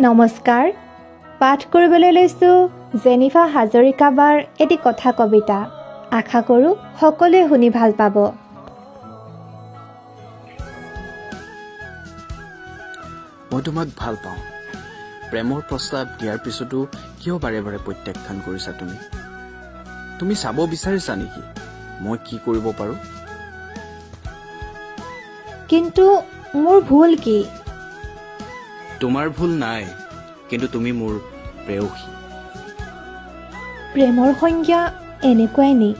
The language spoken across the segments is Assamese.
নমস্কাৰ, পাঠ কৰিবলৈ লৈছোঁ জেনিফা হাজৰিকাবাৰ এটি কথা কবিতা। আশা কৰোঁ সকলোৱে শুনি ভাল পাব। মই তোমাক ভাল পাওঁ। প্ৰেমৰ প্ৰস্তাৱ দিয়াৰ পিছতো কিয় বাৰে বাৰে প্ৰত্যাখ্যান কৰিছা তুমি? তুমি চাব বিচাৰিছা নেকি মই কি কৰিব পাৰোঁ? কিন্তু মোৰ ভুল কি? তোমাৰ ভুল নাই, কিন্তু তুমি মোৰ প্ৰেয়সী। প্ৰেমৰ সংজ্ঞা এনেকুৱাই নি?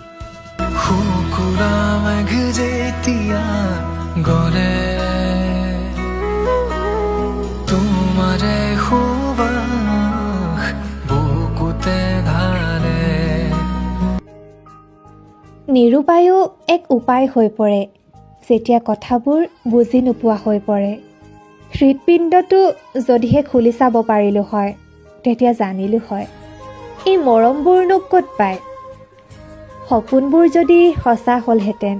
শুকুৰা মেঘ যেতিয়া গলে তোমাৰে সুবাস বুকুতে ঢালে। নিৰুপায়ো এক উপায় হৈ পৰে যেতিয়া কথাবোৰ বুজি নোপোৱা হৈ পৰে। হৃদপিণ্ডটো যদিহে খুলি চাব পাৰিলোঁ হয় তেতিয়া জানিলোঁ হয় এই মৰমবোৰনো ক'ত পায়। সপোনবোৰ যদি সঁচা হ'লহেঁতেন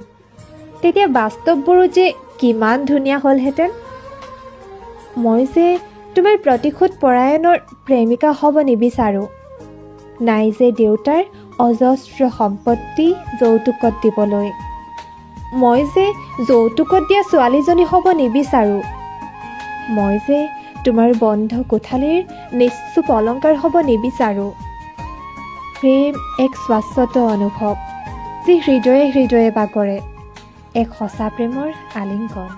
তেতিয়া বাস্তৱবোৰো যে কিমান ধুনীয়া হ'লহেঁতেন। মই যে তোমাৰ প্ৰতিশোধ পৰায়ণৰ প্ৰেমিকা হ'ব নিবিচাৰোঁ। নাই যে দেউতাৰ অজস্ৰ সম্পত্তি যৌতুকত দিবলৈ। মই যে যৌতুকত দিয়া ছোৱালীজনী হ'ব নিবিচাৰোঁ। মই যে তোমাৰ বন্ধ কোঠালীৰ নিশ্চুপ অলংকাৰ হ'ব নিবিচাৰোঁ। প্ৰেম এক শাশ্বত অনুভৱ যি হৃদয়ে হৃদয়ে বাগৰে, এক সঁচা প্ৰেমৰ আলিংগন।